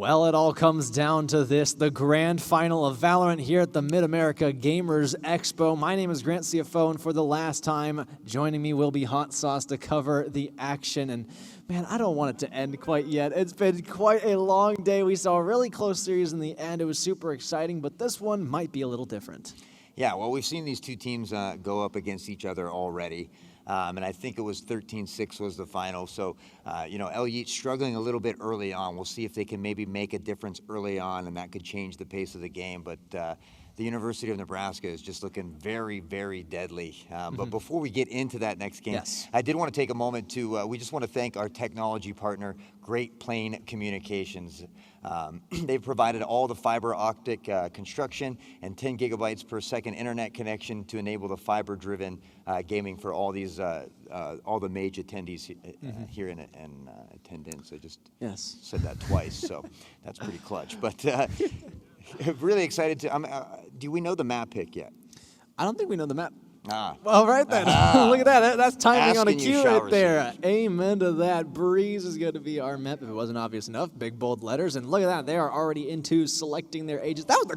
Well, it all comes down to this, the grand final of Valorant here at the Mid-America Gamers Expo. My name is Grant, CFO, and for the last time, joining me will be Hot Sauce to cover the action. And man, I don't want it to end quite yet. It's been quite a long day. We saw a really close series in the end. It was super exciting, but this one might be a little different. Yeah, well, we've seen these two teams go up against each other already. And I think it was 13-6 was the final. So, Yeet struggling a little bit early on. We'll see if they can maybe make a difference early on, and that could change the pace of the game. But the University of Nebraska is just looking very, very deadly. But before we get into that next game, yes, I did want to take a moment to, we just want to thank our technology partner, Great Plain Communications. They've provided all the fiber optic construction and 10 gigabytes per second internet connection to enable the fiber-driven gaming for all these, all the Mage attendees here in attendance. I just said that twice, so that's pretty clutch. But really excited to. Do we know the map pick yet? I don't think we know the map. Well, right then. Look at that. That's timing on a cue right there. Receivers. Amen to that. Breeze is going to be our map if it wasn't obvious enough. Big, bold letters. And look at that. They are already into selecting their ages. That was the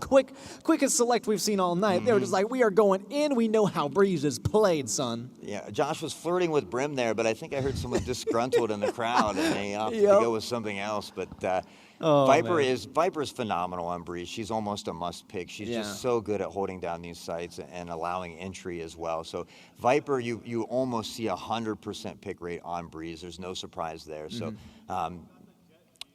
quickest select we've seen all night. They were just like, we are going in. We know how Breeze is played, son. Yeah, Josh was flirting with Brim there, but I think I heard someone disgruntled in the crowd, and they opted to go with something else. But Viper is phenomenal on Breeze. She's almost a must pick. She's just so good at holding down these sites and allowing entry as well. So Viper, you almost see 100% pick rate on Breeze. There's no surprise there. So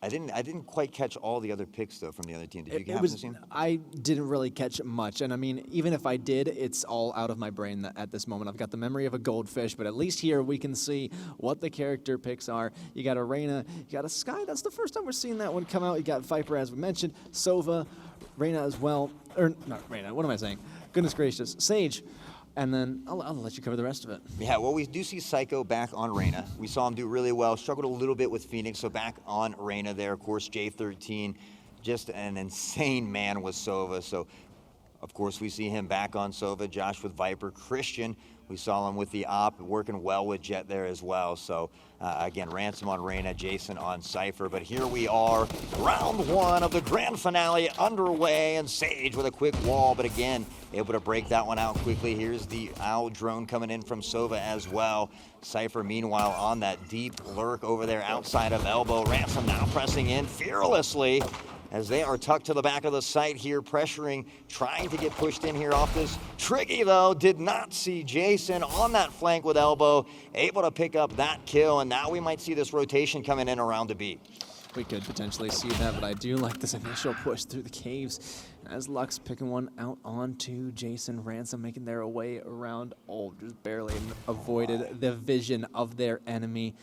I didn't quite catch all the other picks though from the other team. Did you happen to see them? I didn't really catch much, and I mean, even if I did, it's all out of my brain at this moment. I've got the memory of a goldfish, but at least here we can see what the character picks are. You got a Reyna, you got a Skye. That's the first time we're seeing that one come out. You got Viper, as we mentioned, Sova, Reyna as well, or not Reyna. What am I saying? Goodness gracious, Sage. And then I'll let you cover the rest of it. Yeah, well, we do see Psycho back on Reyna. We saw him do really well. Struggled a little bit with Phoenix, so back on Reyna there. Of course, J13, just an insane man with Sova. So, of course, we see him back on Sova. Josh with Viper. Christian, we saw him with the op, working well with Jet there as well. So, again, Ransom on Reyna, Jason on Cypher. But here we are, round one of the grand finale underway, and Sage with a quick wall, but again, able to break that one out quickly. Here's the Owl drone coming in from Sova as well. Cypher, meanwhile, on that deep lurk over there outside of elbow. Ransom now pressing in fearlessly as they are tucked to the back of the site here, pressuring, trying to get pushed in here off this. Triggy, though, did not see Jason on that flank with elbow, able to pick up that kill, and now we might see this rotation coming in around the B. We could potentially see that, but I do like this initial push through the caves as Lux picking one out onto Jason. Ransom making their way around. Oh, just barely avoided the vision of their enemy.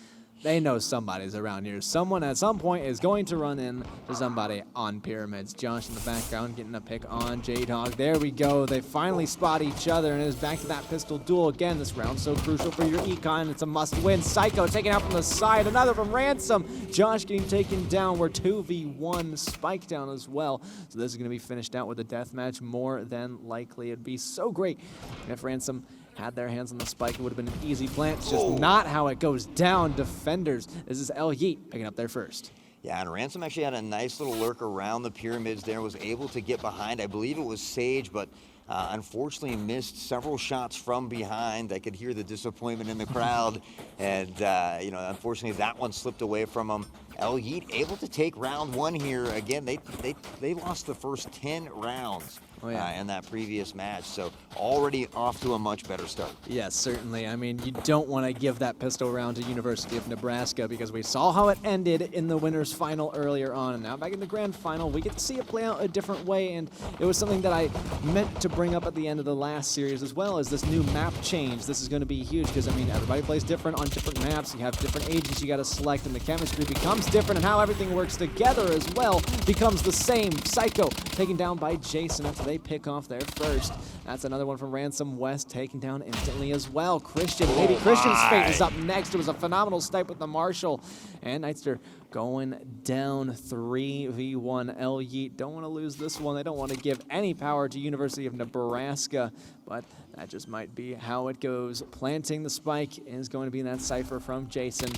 They know somebody's around here. Someone at some point is going to run in to somebody on pyramids. Josh in the background getting a pick on J-Dog. There we go. They finally spot each other, and it is back to that pistol duel again. This round so crucial for your econ. It's a must-win. Psycho taken out from the side. Another from Ransom. Josh getting taken down. We're 2v1. Spike down as well. So this is going to be finished out with a deathmatch more than likely. It'd be so great if Ransom had their hands on the spike. It would have been an easy plant. It's just not how it goes down. Defenders. This is Yeet picking up their first. Yeah, and Ransom actually had a nice little lurk around the pyramids there, was able to get behind. I believe it was Sage, but unfortunately missed several shots from behind. I could hear the disappointment in the crowd, and unfortunately that one slipped away from him. Yeet able to take round one here. Again, they lost the first 10 rounds. In that previous match, so already off to a much better start. Yes, certainly. I mean, you don't want to give that pistol round to University of Nebraska because we saw how it ended in the winners final earlier on, and now back in the grand final, we get to see it play out a different way, and it was something that I meant to bring up at the end of the last series as well as this new map change. This is going to be huge because, I mean, everybody plays different on different maps. You have different agents you got to select, and the chemistry becomes different, and how everything works together as well becomes the same. Psycho taken down by Jason after they pick off their first. That's another one from Ransom. West taken down instantly as well. Christian, maybe Christian's fate is up next. It was a phenomenal snipe with the Marshall. And Nightster going down 3v1. Yeet don't want to lose this one. They don't want to give any power to University of Nebraska, but that just might be how it goes. Planting the spike is going to be in that cipher from Jason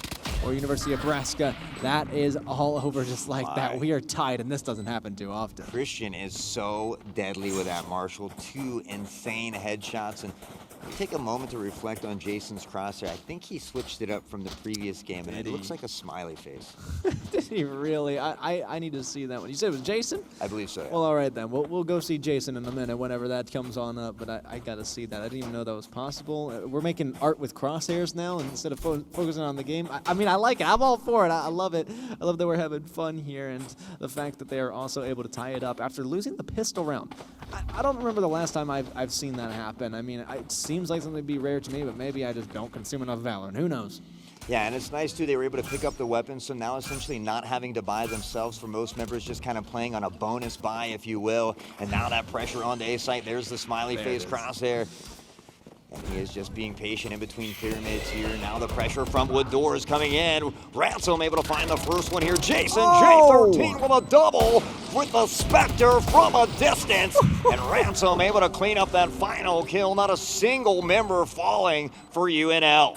or University of Nebraska. That is all over just like that. We are tied, and this doesn't happen too often. Christian is so deadly with that Marshall. 2 insane headshots. And take a moment to reflect on Jason's crosshair. I think he switched it up from the previous game, and it looks like a smiley face. Did he really? I need to see that one. You said it was Jason? I believe so, yeah. Well, all right then. We'll go see Jason in a minute whenever that comes on up, but I got to see that. I didn't even know that was possible. We're making art with crosshairs now instead of focusing on the game. I mean, I like it. I'm all for it. I love it. I love that we're having fun here, and the fact that they are also able to tie it up after losing the pistol round. I don't remember the last time I've seen that happen. I mean, it seems like something would be rare to me, but maybe I just don't consume enough Valorant. Who knows? Yeah, and it's nice, too, they were able to pick up the weapons, so now essentially not having to buy themselves for most members, just kind of playing on a bonus buy, if you will. And now that pressure on the A site, there's the smiley face crosshair. And he is just being patient in between pyramids here. Now the pressure from wood doors coming in. Ransom able to find the first one here. Jason, J13 with a double with the Spectre from a distance. And Ransom able to clean up that final kill. Not a single member falling for UNL.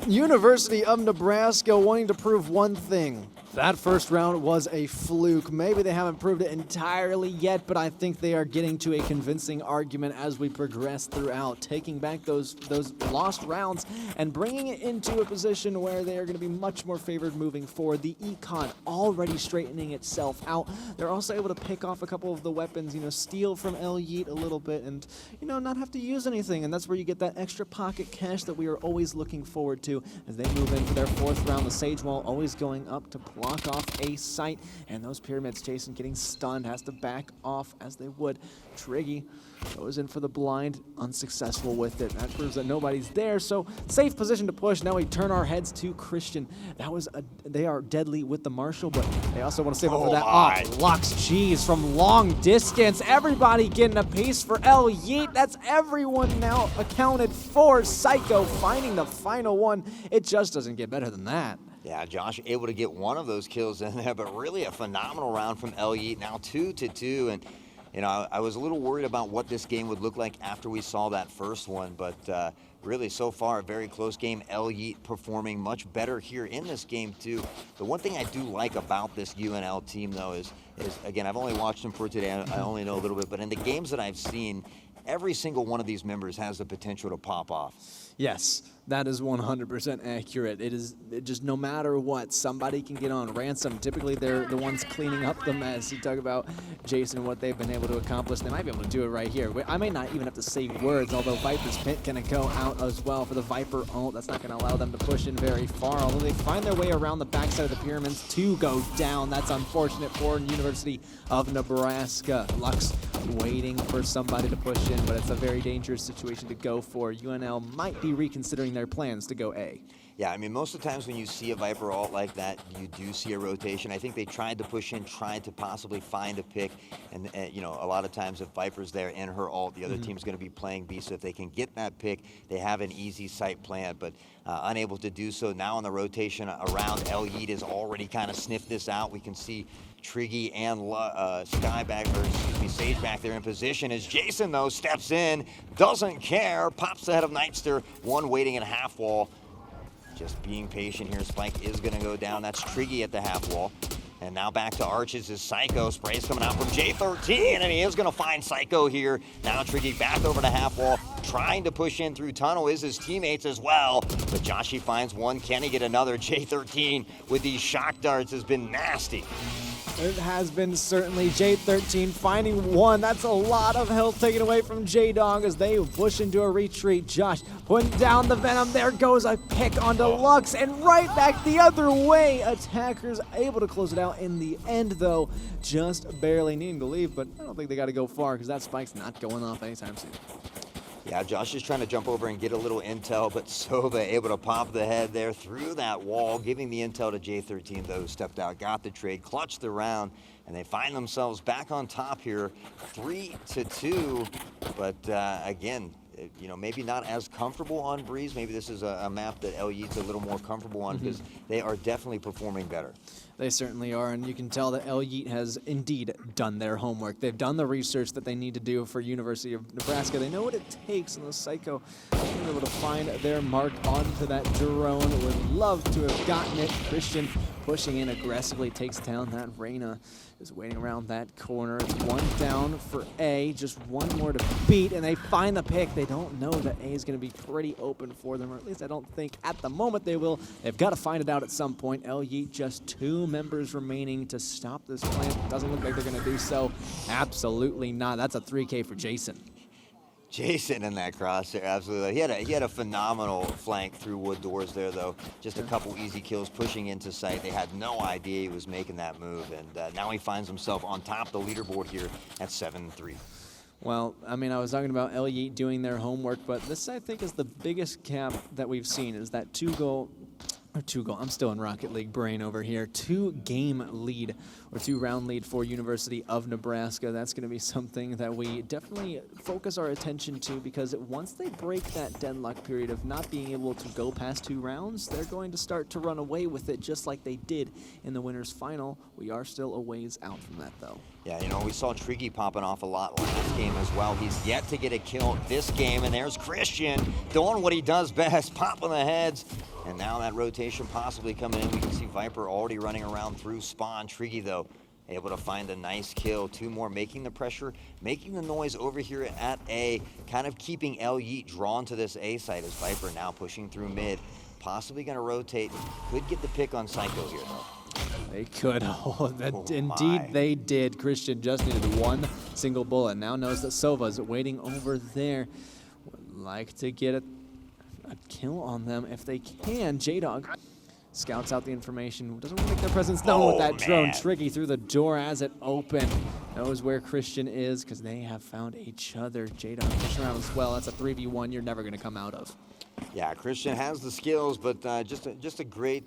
University of Nebraska wanting to prove one thing. That first round was a fluke. Maybe they haven't proved it entirely yet, but I think they are getting to a convincing argument as we progress throughout, taking back those lost rounds and bringing it into a position where they are going to be much more favored moving forward. The econ already straightening itself out. They're also able to pick off a couple of the weapons, steal from Yeet a little bit and, not have to use anything. And that's where you get that extra pocket cash that we are always looking forward to as they move into their fourth round. The Sage Wall always going up to block off a site, and those pyramids, Jason getting stunned, has to back off as they would. Triggy goes in for the blind, unsuccessful with it. That proves that nobody's there, so safe position to push. Now we turn our heads to Christian. They are deadly with the Marshall, but they also want to save up for that. Lux Cheese from long distance. Everybody getting a piece for Yeet. That's everyone now accounted for. Psycho finding the final one. It just doesn't get better than that. Yeah, Josh able to get one of those kills in there, but really a phenomenal round from Yeet. Now 2-2, and I was a little worried about what this game would look like after we saw that first one, but really so far a very close game. Yeet performing much better here in this game too. The one thing I do like about this UNL team though is again, I've only watched them for today. I only know a little bit, but in the games that I've seen, every single one of these members has the potential to pop off. Yes, that is 100% accurate. It is just no matter what, somebody can get on. Ransom, typically they're the ones cleaning up the mess. You talk about Jason and what they've been able to accomplish. They might be able to do it right here. I may not even have to say words, although Viper's Pit can go out as well for the Viper ult. That's not going to allow them to push in very far, although they find their way around the backside of the pyramids to go down. That's unfortunate for University of Nebraska. Lux waiting for somebody to push in, but it's a very dangerous situation to go for. UNL might be reconsidering their plans to go A. Yeah, I mean, most of the times when you see a Viper ult like that, you do see a rotation. I think they tried to push in, tried to possibly find a pick, and a lot of times if Viper's there in her ult, the other team's going to be playing B, so if they can get that pick, they have an easy site plan, but unable to do so. Now on the rotation around, Yeet has already kind of sniffed this out. We can see Triggy and Sage back there in position as Jason, though, steps in, doesn't care, pops ahead of Nightster, one waiting at half wall. Just being patient here. Spike is going to go down. That's Triggy at the half wall. And now back to Arches is Psycho. Spray's coming out from J13, and he is going to find Psycho here. Now Triggy back over to half wall, trying to push in through tunnel is his teammates as well. But Joshy finds one. Can he get another? J13 with these shock darts has been nasty. It has been certainly. J13 finding one. That's a lot of health taken away from J-Dog as they push into a retreat. Josh putting down the Venom. There goes a pick onto Lux and right back the other way. Attackers able to close it out in the end, though. Just barely needing to leave, but I don't think they got to go far because that spike's not going off anytime soon. Yeah, Josh is trying to jump over and get a little intel, but Sova able to pop the head there through that wall, giving the intel to J13, though, who stepped out, got the trade, clutched the round, and they find themselves back on top here, 3-2. But again, you know, maybe not as comfortable on Breeze. Maybe this is a map that Yeet's a little more comfortable on because they are definitely performing better. They certainly are, and you can tell that Yeet has indeed done their homework. They've done the research that they need to do for University of Nebraska. They know what it takes, and the Psycho being able to find their mark onto that drone. Would love to have gotten it. Christian pushing in aggressively, takes down that Reyna. Is waiting around that corner. It's one down for A, just one more to beat, and they find the pick. They don't know that A is going to be pretty open for them, or at least I don't think at the moment they will. They've got to find it out at some point. Yeet, just 2 members remaining to stop this plant. Doesn't look like they're going to do so. Absolutely not. That's a 3K for Jason. Jason in that crosshair, absolutely. He had a phenomenal flank through wood doors there, though. Just a couple easy kills pushing into sight. They had no idea he was making that move, and now he finds himself on top of the leaderboard here at 7-3. Well, I mean, I was talking about Yeet doing their homework, but this, I think, is the biggest gap that we've seen, is that 2-goal, I'm still in Rocket League brain over here, 2-game lead, or 2-round lead for University of Nebraska. That's going to be something that we definitely focus our attention to, because once they break that deadlock period of not being able to go past 2 rounds, they're going to start to run away with it, just like they did in the winners final. We are still a ways out from that, though. Yeah, you know, we saw Triggy popping off a lot last game as well. He's yet to get a kill this game, and there's Christian doing what he does best, popping the heads. And now that rotation possibly coming in. We can see Viper already running around through spawn. Triggy, though, able to find a nice kill. 2 more, making the pressure, making the noise over here at A, kind of keeping Yeet drawn to this A site as Viper now pushing through mid. Possibly going to rotate. Could get the pick on Psycho here, though. They could. Indeed they did. Christian just needed 1 single bullet. Now knows that Sova's waiting over there. Would like to get a kill on them if they can. J-Dog scouts out the information. Doesn't want to make their presence known with that drone. Triggy through the door as it opened. Knows where Christian is because they have found each other. J-Dog pushing around as well. That's a 3v1 you're never going to come out of. Yeah, Christian has the skills, but just a great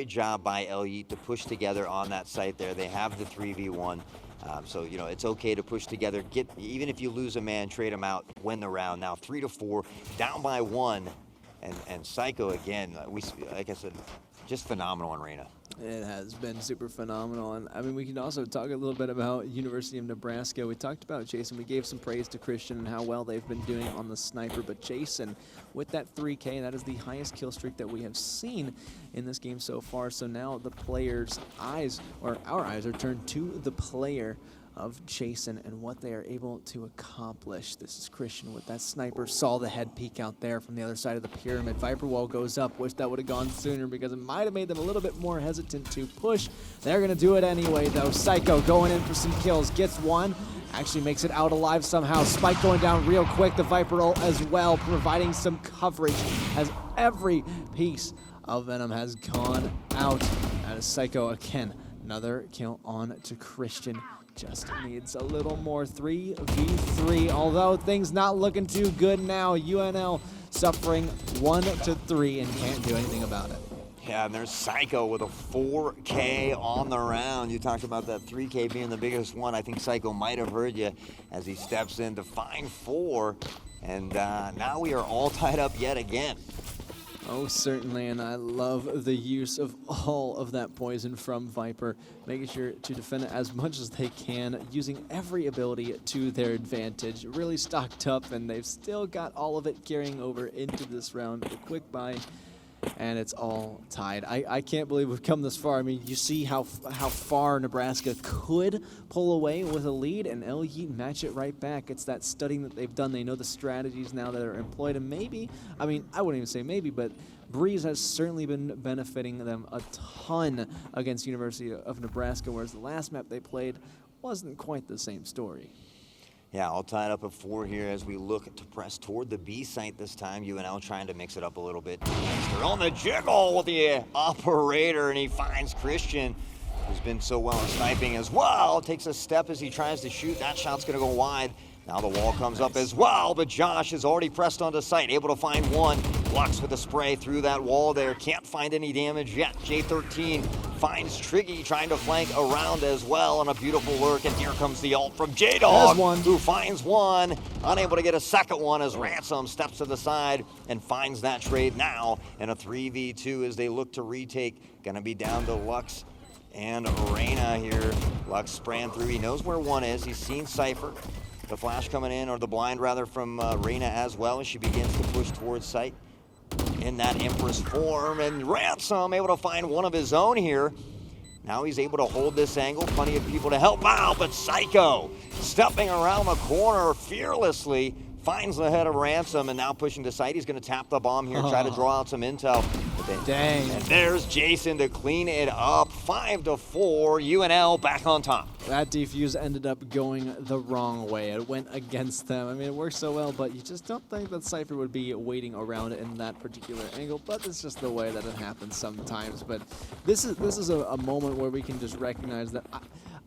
job by Yeet to push together on that site there. They have the 3v1. So, you know, it's okay to push together. Even if you lose a man, trade him out, win the round. Now 3-4, down by 1. And Psycho, again, like I said, just phenomenal in Reyna. It has been super phenomenal. And I mean, we can also talk a little bit about University of Nebraska. We talked about Jason. We gave some praise to Christian and how well they've been doing on the sniper. But Jason, with that 3K, that is the highest kill streak that we have seen in this game so far. So now the players' eyes, or our eyes, are turned to the player of Jason and what they are able to accomplish. This is Christian with that sniper. Saw the head peek out there from the other side of the pyramid. Viper wall goes up. Wish that would have gone sooner because it might have made them a little bit more hesitant to push. They're going to do it anyway, though. Psycho going in for some kills. Gets 1. Actually makes it out alive somehow. Spike going down real quick. The Viper ult as well, providing some coverage as every piece of Venom has gone out. That is Psycho again. Another kill on to Christian. Just needs a little more. 3v3, although things not looking too good now. UNL suffering 1-3 and can't do anything about it. Yeah, and there's Psycho with a 4K on the round. You talked about that 3K being the biggest one. I think Psycho might have heard you as he steps in to find 4. And now we are all tied up yet again. Oh, certainly, and I love the use of all of that poison from Viper, making sure to defend it as much as they can, using every ability to their advantage. Really stocked up, and they've still got all of it carrying over into this round. A quick buy, and it's all tied. I can't believe we've come this far. I mean, you see how far Nebraska could pull away with a lead, and Yeet match it right back. It's that studying that they've done. They know the strategies now that are employed, and maybe, I mean, I wouldn't even say maybe, but Breeze has certainly been benefiting them a ton against University of Nebraska, whereas the last map they played wasn't quite the same story. Yeah, all tied up at 4 here as we look to press toward the B site this time. UNL trying to mix it up a little bit. They're on the jiggle with the operator, and he finds Christian, who's been so well in sniping as well. Takes a step as he tries to shoot. That shot's going to go wide. Now the wall comes up as well, but Josh is already pressed onto site, able to find 1. Blocks with a spray through that wall there. Can't find any damage yet. J13 finds Triggy trying to flank around as well on a beautiful lurk, and here comes the ult from There's J-Dog, one. who finds one, unable to get a second one as Ransom steps to the side and finds that trade now in a 3v2 as they look to retake. Gonna be down to Lux and Reyna here. Lux spraying through, he knows where one is, he's seen Cypher. The flash coming in, or the blind rather, from Reyna as well as she begins to push towards site in that Empress form, and Ransom able to find one of his own here. Now he's able to hold this angle, plenty of people to help out, but Psycho stepping around the corner fearlessly, finds the head of Ransom, and now pushing to site. He's going to tap the bomb here, try to draw out some intel. Dang. And there's Jason to clean it up. 5-4, UNL back on top. That defuse ended up going the wrong way. It went against them. I mean, it worked so well, but you just don't think that Cypher would be waiting around in that particular angle, but it's just the way that it happens sometimes. But this is a moment where we can just recognize that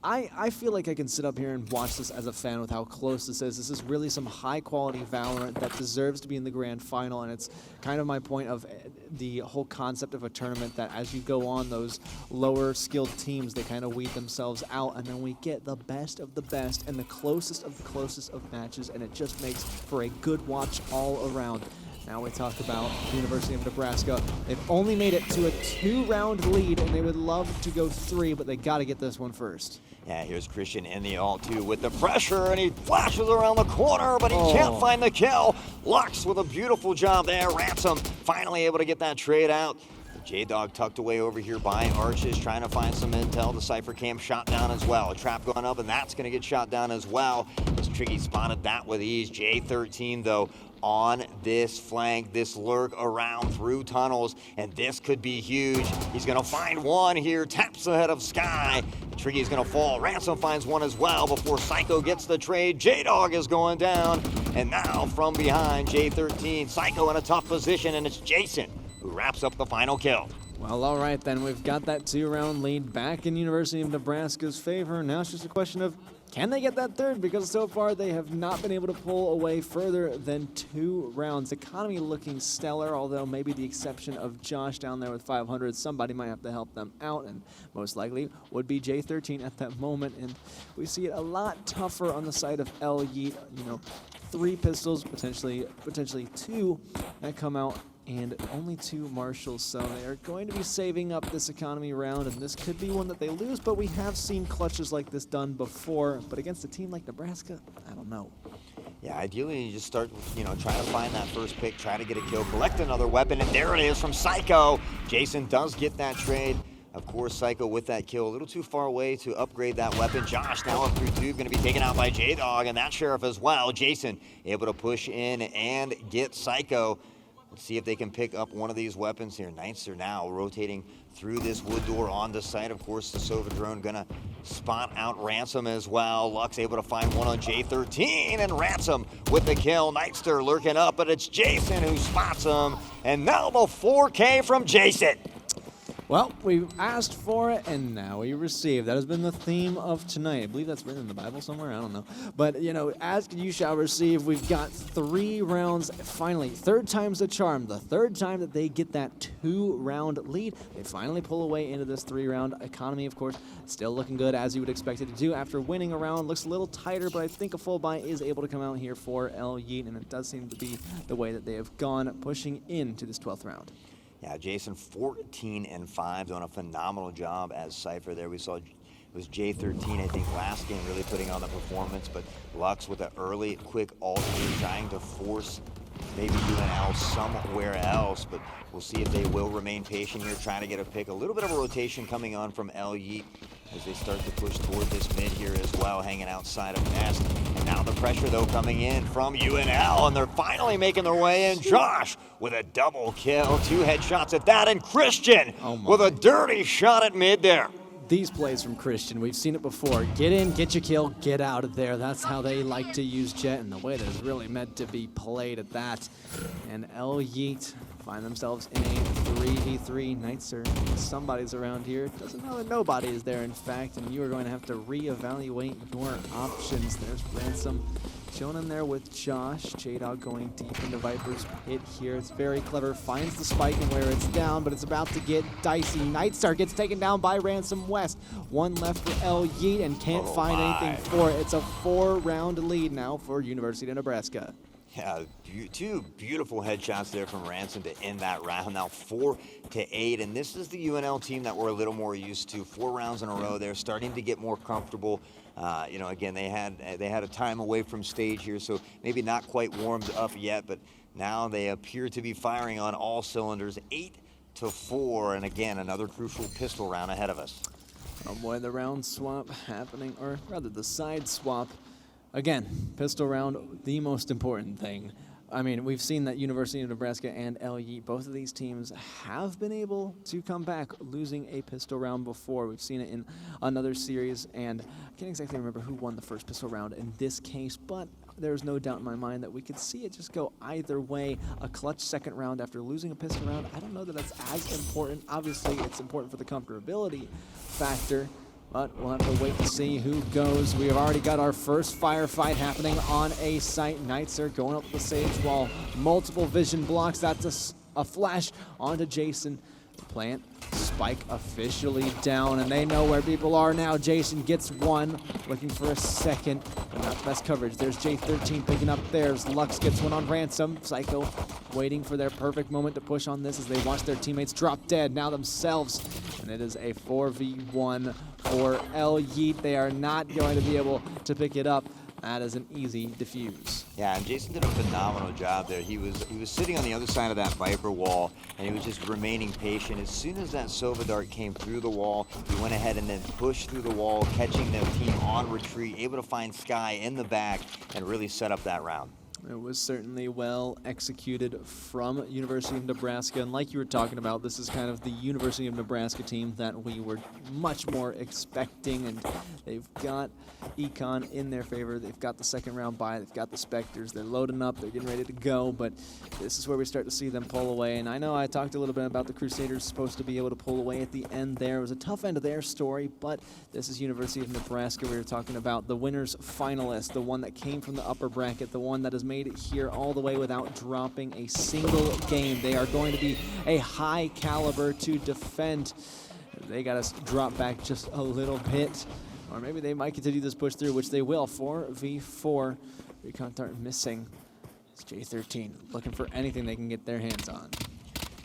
I feel like I can sit up here and watch this as a fan with how close this is. This is really some high-quality Valorant that deserves to be in the grand final, and it's kind of my point of the whole concept of a tournament, that as you go on, those lower-skilled teams, they kind of weed themselves out, and then we get the best of the best and the closest of matches, and it just makes for a good watch all around. Now we talk about the University of Nebraska. They've only made it to a 2-round lead, and they would love to go 3, but they got to get this one first. Yeah, here's Christian in the ult too with the pressure, and he flashes around the corner, but he can't find the kill. Lux with a beautiful job there. Ransom finally able to get that trade out. J-Dog tucked away over here by Arches, trying to find some intel. The Cypher Cam shot down as well. A trap going up, and that's going to get shot down as well. As Tricky spotted that with ease. J13, though, on this flank, this lurk around through tunnels, and this could be huge. He's going to find one here, taps ahead of Sky. Triggy's going to fall. Ransom finds one as well before Psycho gets the trade. J-Dog is going down, and now from behind, J13. Psycho in a tough position, and it's Jason who wraps up the final kill. Well, all right, then. We've got that 2-round lead back in University of Nebraska's favor. Now it's just a question of, can they get that third? Because so far they have not been able to pull away further than 2 rounds. Economy looking stellar, although maybe the exception of Josh down there with 500. Somebody might have to help them out, and most likely would be J13 at that moment. And we see it a lot tougher on the side of Yeet. You know, 3 pistols, potentially 2 that come out, and only 2 marshals, so they are going to be saving up this economy round, and this could be one that they lose, but we have seen clutches like this done before. But against a team like Nebraska, I don't know. Yeah, ideally you just start, trying to find that first pick, try to get a kill, collect another weapon, and there it is from Psycho. Jason does get that trade. Of course, Psycho with that kill, a little too far away to upgrade that weapon. Josh now up through 2, going to be taken out by J-Dog, and that Sheriff as well. Jason able to push in and get Psycho. Let's see if they can pick up one of these weapons here. Knights are now rotating through this wood door on the site. Of course, the Sova drone gonna spot out Ransom as well. Lux able to find one on J13, and Ransom with the kill. Knightster lurking up, but it's Jason who spots him. And now the 4K from Jason. Well, we asked for it, and now we received. That has been the theme of tonight. I believe that's written in the Bible somewhere. I don't know. But, ask and you shall receive. We've got 3 rounds. Finally, 3rd time's the charm. The 3rd time that they get that 2-round lead. They finally pull away into this 3-round economy, of course. Still looking good, as you would expect it to do. After winning a round, looks a little tighter, but I think a full buy is able to come out here for Yeet, and it does seem to be the way that they have gone, pushing into this 12th round. Yeah, Jason 14-5, doing a phenomenal job as Cypher there. We saw it was J13, I think, last game, really putting on the performance, but Lux with an early, quick ult here, trying to force maybe UNL somewhere else, but we'll see if they will remain patient here, trying to get a pick. A little bit of a rotation coming on from Yeet as they start to push toward this mid here as well, hanging outside of Nest. And now the pressure, though, coming in from UNL, and they're finally making their way in. Josh with a double kill, 2 headshots at that, and Christian with a dirty shot at mid there. These plays from Christian, we've seen it before. Get in, get your kill, get out of there. That's how they like to use Jet, and the way that is really meant to be played at that. And Yeet find themselves in a 3v3. Knightser, somebody's around here. Doesn't know that nobody is there, in fact, and you are going to have to reevaluate your options. There's Ransom chilling in there with Josh. J-Dog going deep into Viper's pit here. It's very clever. Finds the spike and where it's down, but it's about to get dicey. Nightstar gets taken down by Ransom West. One left for Yeet and can't find anything for it. It's a 4-round lead now for University of Nebraska. Yeah, two beautiful headshots there from Ransom to end that round. Now 4-8, and this is the UNL team that we're a little more used to. 4 rounds in a row. They're starting to get more comfortable. You know, again, they had a time away from stage here, so maybe not quite warmed up yet, but now they appear to be firing on all cylinders. 8-4, and again, another crucial pistol round ahead of us. Oh boy, the round swap happening, or rather the side swap. Again, pistol round, the most important thing. I mean, we've seen that University of Nebraska and Yeet, both of these teams have been able to come back losing a pistol round before. We've seen it in another series, and I can't exactly remember who won the first pistol round in this case, but there's no doubt in my mind that we could see it just go either way. A clutch second round after losing a pistol round, I don't know that that's as important. Obviously, it's important for the comfortability factor, but we'll have to wait to see who goes. We have already got our first firefight happening on A site. Knights are going up the sage wall. Multiple vision blocks. That's a flash onto Jason. Plant spike officially down, and they know where people are now. Jason gets one, looking for a second, but not best coverage. There's J13 picking up theirs. Lux gets one on Ransom. Psycho waiting for their perfect moment to push on this as they watch their teammates drop dead, now themselves. And it is a 4v1 for Yeet. They are not going to be able to pick it up. That is an easy defuse. Yeah, and Jason did a phenomenal job there. He was sitting on the other side of that Viper wall, and he was just remaining patient. As soon as that Sova dart came through the wall, he went ahead and then pushed through the wall, catching the team on retreat, able to find Sky in the back, and really set up that round. It was certainly well executed from University of Nebraska, and like you were talking about, this is kind of the University of Nebraska team that we were much more expecting, and they've got Econ in their favor. They've got the second round bye. They've got the Spectres. They're loading up. They're getting ready to go, but this is where we start to see them pull away, and I know I talked a little bit about the Crusaders supposed to be able to pull away at the end there. It was a tough end of their story, but this is University of Nebraska. We were talking about the winners finalist, the one that came from the upper bracket, the one that has made it here all the way without dropping a single game. They are going to be a high caliber to defend. They got to drop back just a little bit, or maybe they might continue this push through, which they will. 4v4. Recon Dart missing. It's J13 looking for anything they can get their hands on.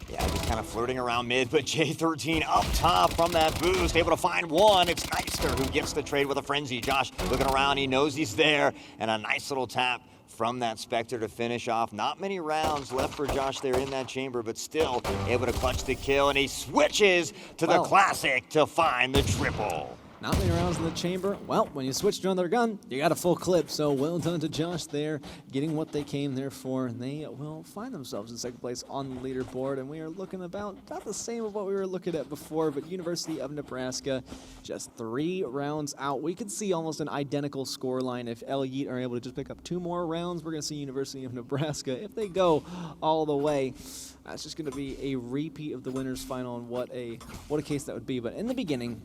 Yeah, just kind of flirting around mid, but J13 up top from that boost, able to find one. It's Nightster who gets the trade with a frenzy. Josh looking around, he knows he's there, and a nice little tap from that Spectre to finish off. Not many rounds left for Josh there in that chamber, but still able to clutch the kill, and he switches to the classic to find the triple. Not many rounds in the chamber. Well, when you switch to another gun, you got a full clip. So well done to Josh there, getting what they came there for. And they will find themselves in second place on the leaderboard. And we are looking about the same of what we were looking at before. But University of Nebraska, just 3 rounds out. We could see almost an identical scoreline if Yeet are able to just pick up 2 more rounds. We're going to see University of Nebraska. If they go all the way, that's just going to be a repeat of the winners final. And what a case that would be. But in the beginning,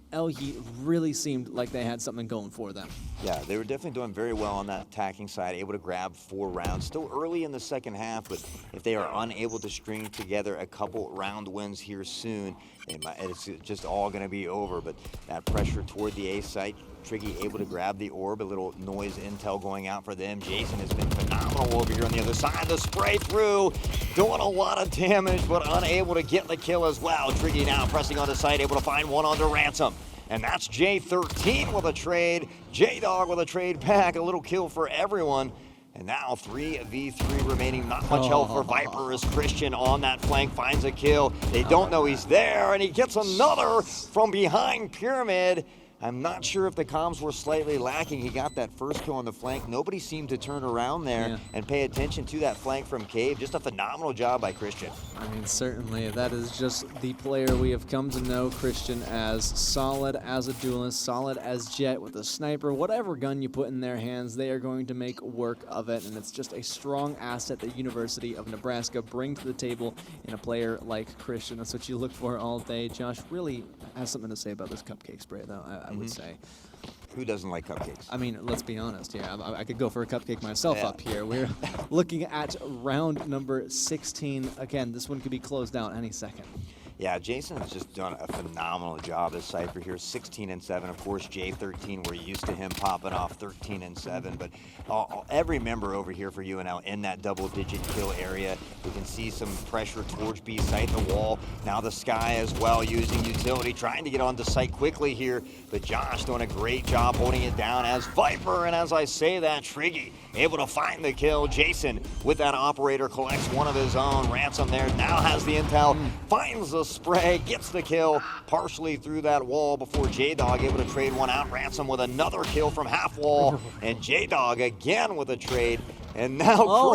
Yeet really seemed like they had something going for them. Yeah, they were definitely doing very well on that attacking side, able to grab 4 rounds. Still early in the second half, but if they are unable to string together a couple round wins here soon, it's just all going to be over. But that pressure toward the A site, Triggy able to grab the orb, a little noise intel going out for them. Jason has been phenomenal over here on the other side. The spray through, doing a lot of damage, but unable to get the kill as well. Triggy now pressing on the site, able to find one onto Ransom. And that's J13 with a trade. J-Dog with a trade back, a little kill for everyone. And now 3v3 remaining, not much help for Viper as Christian on that flank finds a kill. They don't know he's there, and he gets another from behind Pyramid. I'm not sure if the comms were slightly lacking. He got that first kill on the flank. Nobody seemed to turn around there and pay attention to that flank from Cave. Just a phenomenal job by Christian. I mean, certainly, that is just the player we have come to know Christian as. Solid as a duelist, solid as Jet with a sniper. Whatever gun you put in their hands, they are going to make work of it, and it's just a strong asset that University of Nebraska bring to the table in a player like Christian. That's what you look for all day. Josh really has something to say about this cupcake spray, though, I would say. Who doesn't like cupcakes? I mean, let's be honest. Yeah, I could go for a cupcake myself Yeah. up here. We're looking at round number 16. Again, this one could be closed out any second. Yeah, Jason has just done a phenomenal job as Cypher here, 16-7. Of course, J13, we're used to him popping off 13-7. But every member over here for UNL in that double-digit kill area. We can see some pressure towards B site, the wall. Now the Sky as well, using utility, trying to get onto site quickly here. But Josh doing a great job holding it down as Viper. And as I say that, Triggy able to find the kill. Jason with that operator collects one of his own. Ransom there now has the intel, finds the spray, gets the kill partially through that wall before J-Dog able to trade one out. Ransom with another kill from half wall, and J-Dog again with a trade. And now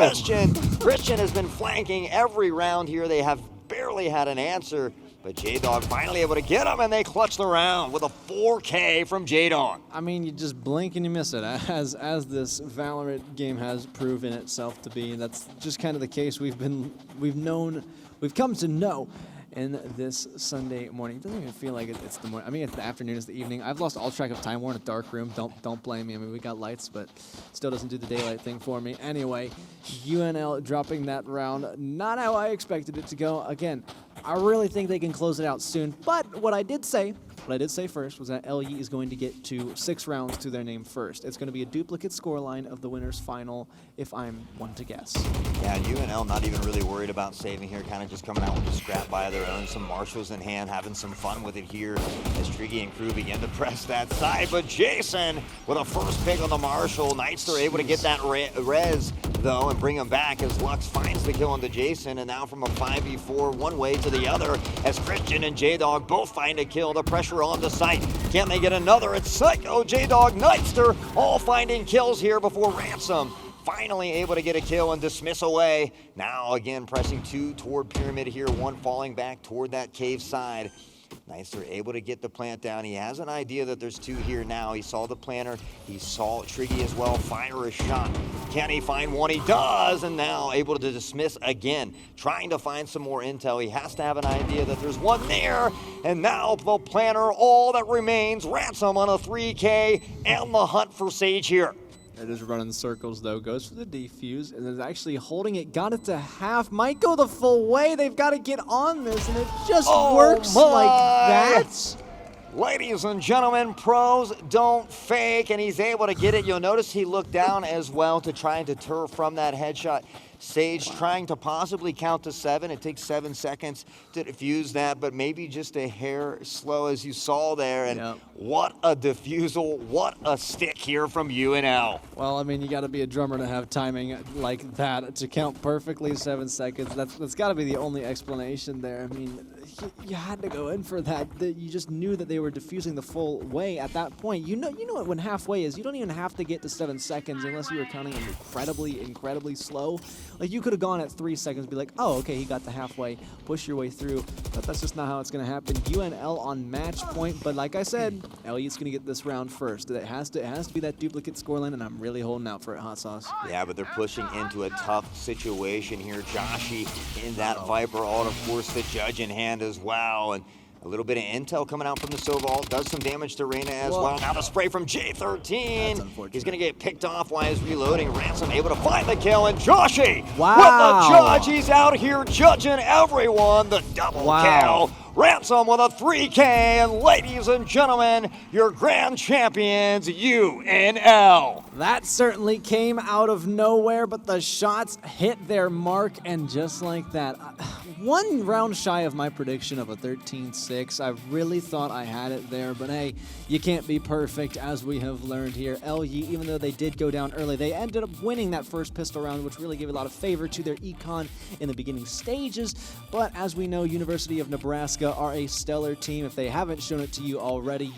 Christian has been flanking every round here. They have barely had an answer, but J-Dog finally able to get him, and they clutch the round with a 4K from J-Dog. I mean, you just blink and you miss it, as this Valorant game has proven itself to be. That's just kind of the case we've come to know in this Sunday morning. It doesn't even feel like it's the morning. I mean, it's the afternoon, it's the evening. I've lost all track of time. We're in a dark room. Don't blame me. I mean, we got lights, but still doesn't do the daylight thing for me. Anyway, UNL dropping that round. Not how I expected it to go. Again, I really think they can close it out soon. But what I did say first was that Yeet is going to get to 6 rounds to their name first. It's going to be a duplicate scoreline of the winner's final, if I'm one to guess. Yeah, and UNL not even really worried about saving here, kind of just coming out with a scrap by their own. Some marshals in hand, having some fun with it here as Triggy and crew begin to press that side. But Jason with a first pick on the marshal. Knights are able to get that res, though, and bring him back as Lux finds the kill on the Jason. And now from a 5v4 one way to the other as Christian and J-Dog both find a kill. The pressure on the site. Can they get another? It's Psycho, J-Dog, Knightster, all finding kills here before Ransom finally able to get a kill and dismiss away. Now again pressing 2 toward Pyramid here, 1 falling back toward that cave side. Knightster able to get the plant down. He has an idea that there's 2 here now. He saw the planter. He saw Triggy as well fire a shot. Can he find one? He does, and now able to dismiss again. Trying to find some more intel. He has to have an idea that there's one there. And now the planter, all that remains. Ransom on a 3K and the hunt for Sage here. They're just running circles, though. Goes for the defuse, and is actually holding it. Got it to half. Might go the full way. They've got to get on this, and it just works like that. Ladies and gentlemen, pros don't fake, and he's able to get it. You'll notice he looked down as well to try and deter from that headshot. Sage trying to possibly count to 7. It takes 7 seconds to defuse that, but maybe just a hair slow as you saw there. And what a defusal, what a stick here from UNL. Well, I mean, you got to be a drummer to have timing like that to count perfectly 7 seconds. That's got to be the only explanation there. I mean, you had to go in for that. You just knew that they were defusing the full way at that point. You know what when halfway is. You don't even have to get to 7 seconds unless you were counting incredibly slow. Like, you could have gone at 3 seconds, be like, oh, okay, he got to halfway, push your way through. But that's just not how it's going to happen. UNL on match point, but like I said, Yeet's going to get this round first. It has to be that duplicate scoreline, and I'm really holding out for it, Hot Sauce. Yeah, but they're pushing into a tough situation here. Joshy in that Viper ult, of course, the judge in hand as well. And a little bit of intel coming out from the Soval. Does some damage to Reyna as well. Now the spray from J13. He's going to get picked off while he's reloading. Ransom able to find the kill. And Joshy with the judge. He's out here judging everyone. The double kill. Ransom with a 3K. And ladies and gentlemen, your grand champions, UNL. That certainly came out of nowhere, but the shots hit their mark, and just like that, 1 round shy of my prediction of a 13-6. I really thought I had it there, but hey, you can't be perfect, as we have learned here. Yeet, even though they did go down early, they ended up winning that first pistol round, which really gave a lot of favor to their econ in the beginning stages. But as we know, University of Nebraska are a stellar team. If they haven't shown it to you already,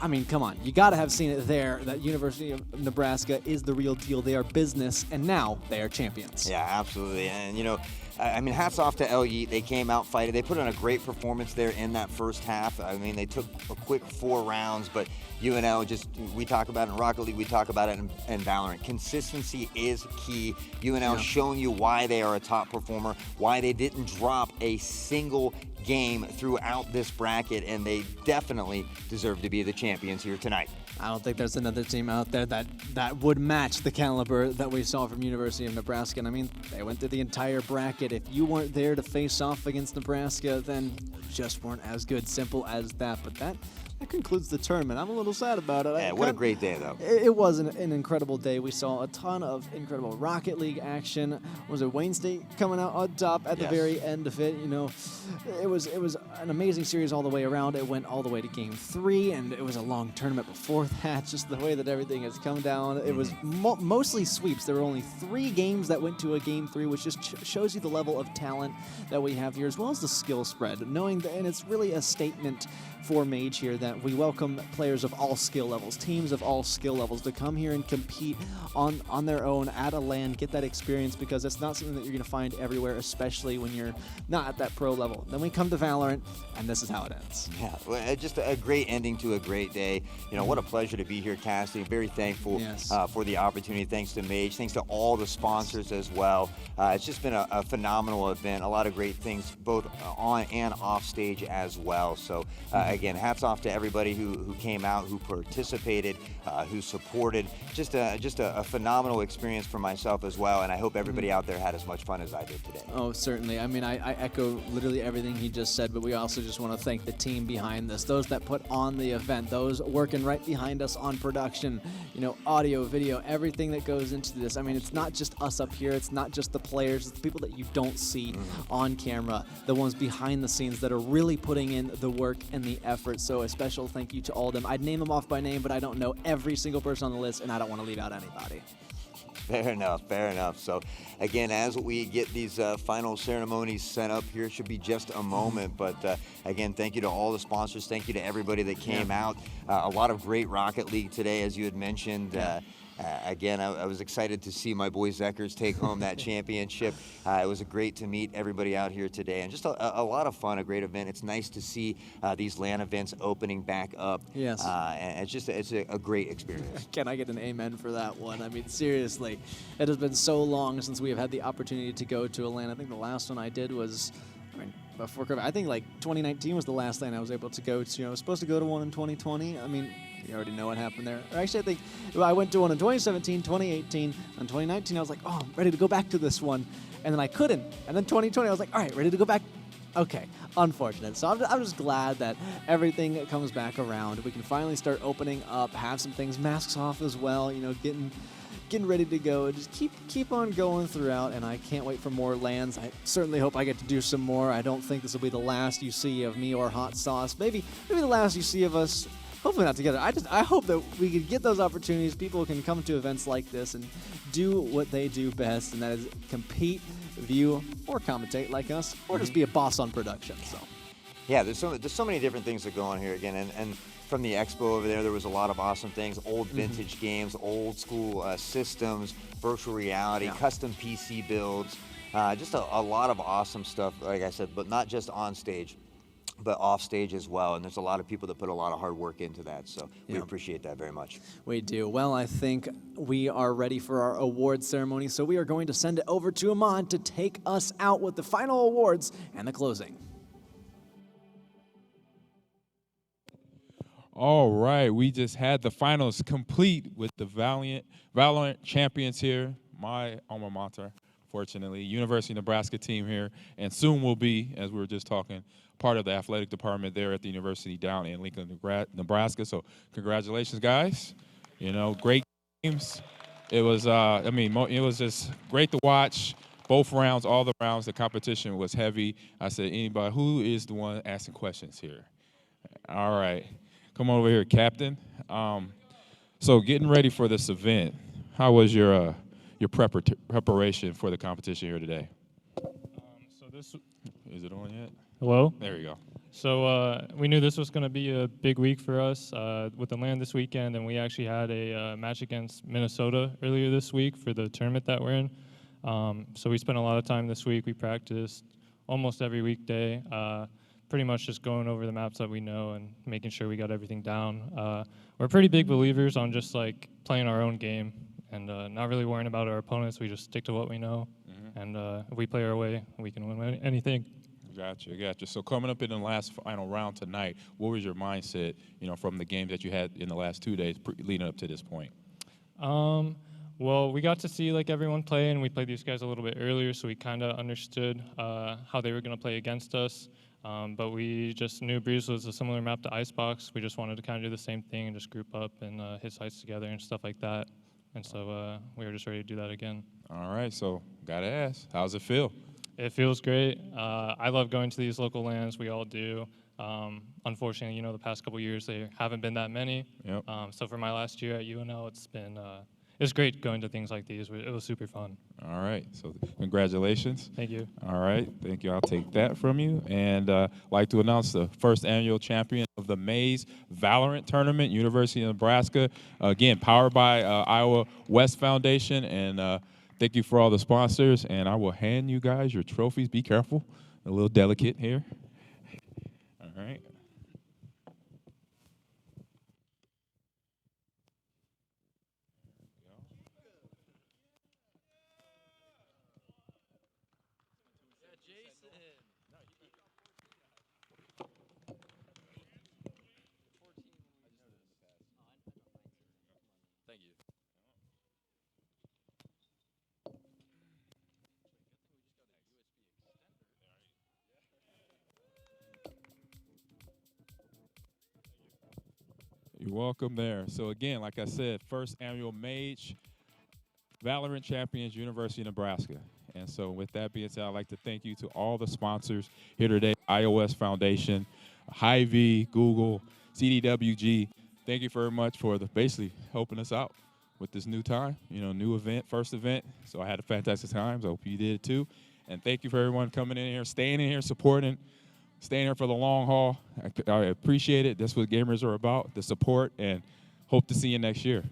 I mean, come on. You got to have seen it there that University of Nebraska is the real deal. They are business, and now they are champions. Yeah, absolutely. And, you know, I mean, hats off to Yeet. They came out fighting. They put in a great performance there in that first half. I mean, they took a quick 4 rounds, but UNL just, we talk about it in Rocket League, we talk about it in Valorant. Consistency is key. UNL showing you why they are a top performer, why they didn't drop a single game throughout this bracket, and they definitely deserve to be the champions here tonight. I don't think there's another team out there that would match the caliber that we saw from University of Nebraska. And I mean, they went through the entire bracket. If you weren't there to face off against Nebraska, then you just weren't as good. Simple as that. But that concludes the tournament. I'm a little sad about it. Yeah, what a great day, though. It was an incredible day. We saw a ton of incredible Rocket League action. Was it Wayne State coming out on top at the very end of it? You know, it was an amazing series all the way around. It went all the way to Game 3, and it was a long tournament before that. Just the way that everything has come down. It was mostly sweeps. There were only 3 games that went to a Game 3, which just shows you the level of talent that we have here, as well as the skill spread. Knowing that, and it's really a statement for Mage here that we welcome players of all skill levels, teams of all skill levels to come here and compete on their own at a LAN, get that experience, because it's not something that you're going to find everywhere, especially when you're not at that pro level. Then we come to Valorant, and this is how it ends. Yeah, well, just a great ending to a great day. You know, what a pleasure to be here, Cassie. Very thankful for the opportunity. Thanks to Mage. Thanks to all the sponsors as well. It's just been a phenomenal event. A lot of great things, both on and off stage as well. So, again, hats off to everybody who came out, who participated, who supported. Just a phenomenal experience for myself as well, and I hope everybody out there had as much fun as I did today. Oh, certainly. I mean, I echo literally everything he just said, but we also just want to thank the team behind this, those that put on the event, those working right behind us on production, you know, audio, video, everything that goes into this. I mean, it's not just us up here, it's not just the players, it's the people that you don't see on camera, the ones behind the scenes that are really putting in the work and the effort. So a special thank you to all of them. I'd name them off by name, but I don't know every single person on the list, and I don't want to leave out anybody. Fair enough, fair enough. So, again, as we get these final ceremonies set up here, should be just a moment. But, again, thank you to all the sponsors. Thank you to everybody that came out. A lot of great Rocket League today, as you had mentioned. Again, I was excited to see my boy Zeckers take home that championship. It was great to meet everybody out here today, and just a lot of fun, a great event. It's nice to see these LAN events opening back up. Yes. And it's a great experience. Can I get an amen for that one? I mean, seriously, it has been so long since we have had the opportunity to go to a LAN. I think the last one I did was, before COVID. I think like 2019 was the last LAN I was able to go to. I was supposed to go to one in 2020. I mean, you already know what happened there. Actually, I think I went to one in 2017, 2018, and 2019 I was like, oh, I'm ready to go back to this one. And then I couldn't. And then 2020 I was like, all right, ready to go back. Okay, unfortunate. So I'm just glad that everything comes back around. We can finally start opening up, have some things, masks off as well, you know, getting ready to go. Just keep on going throughout, and I can't wait for more LANs. I certainly hope I get to do some more. I don't think this will be the last you see of me or Hot Sauce. Maybe the last you see of us. Hopefully not together. I hope that we can get those opportunities. People can come to events like this and do what they do best, and that is compete, view, or commentate like us, or just be a boss on production. So, yeah, there's so many different things that go on here again, and from the expo over there was a lot of awesome things: old vintage games, old school systems, virtual reality, custom PC builds, just a lot of awesome stuff. Like I said, but not just on stage, but off stage as well, and there's a lot of people that put a lot of hard work into that, so we appreciate that very much. We do. Well, I think we are ready for our award ceremony, so we are going to send it over to Ahmad to take us out with the final awards and the closing. All right, we just had the finals complete with the Valorant champions here, my alma mater, fortunately, University of Nebraska team here, and soon will be, as we were just talking, part of the athletic department there at the university down in Lincoln, Nebraska. So congratulations, guys. You know, great games. It was, it was just great to watch. Both rounds, all the rounds, the competition was heavy. I said, anybody, who is the one asking questions here? All right, come over here, Captain. So getting ready for this event, how was your preparation for the competition here today? Is it on yet? Hello? There you go. So we knew this was going to be a big week for us with the LAN this weekend, and we actually had a match against Minnesota earlier this week for the tournament that we're in. So we spent a lot of time this week. We practiced almost every weekday, pretty much just going over the maps that we know and making sure we got everything down. We're pretty big believers on just like playing our own game and not really worrying about our opponents. We just stick to what we know, and if we play our way, we can win anything. Gotcha. So coming up in the last final round tonight, what was your mindset, from the games that you had in the last 2 days leading up to this point? Well, we got to see like everyone play, and we played these guys a little bit earlier, so we kind of understood how they were going to play against us. But we just knew Breeze was a similar map to Icebox. We just wanted to kind of do the same thing and just group up and hit sites together and stuff like that. And so we were just ready to do that again. All right, so gotta ask, how's it feel? It feels great. I love going to these local lands. We all do. Unfortunately, the past couple years, there haven't been that many. Yep. So for my last year at UNL, it's great going to things like these. It was super fun. All right, so congratulations. Thank you. All right, thank you. I'll take that from you. And I'd like to announce the first annual champion of the Mage Valorant tournament, University of Nebraska. Again, powered by Iowa West Foundation. And thank you for all the sponsors. And I will hand you guys your trophies. Be careful, a little delicate here. All right. You're welcome there. So again, like I said, first annual Mage Valorant Champions, University of Nebraska. And so with that being said, I'd like to thank you to all the sponsors here today, iOS Foundation, Hy-Vee, Google, CDWG. Thank you very much for basically helping us out with this new time, new event, first event. So I had a fantastic time. So I hope you did too. And thank you for everyone coming in here, staying in here, supporting, staying here for the long haul. I appreciate it. That's what gamers are about, the support, and hope to see you next year.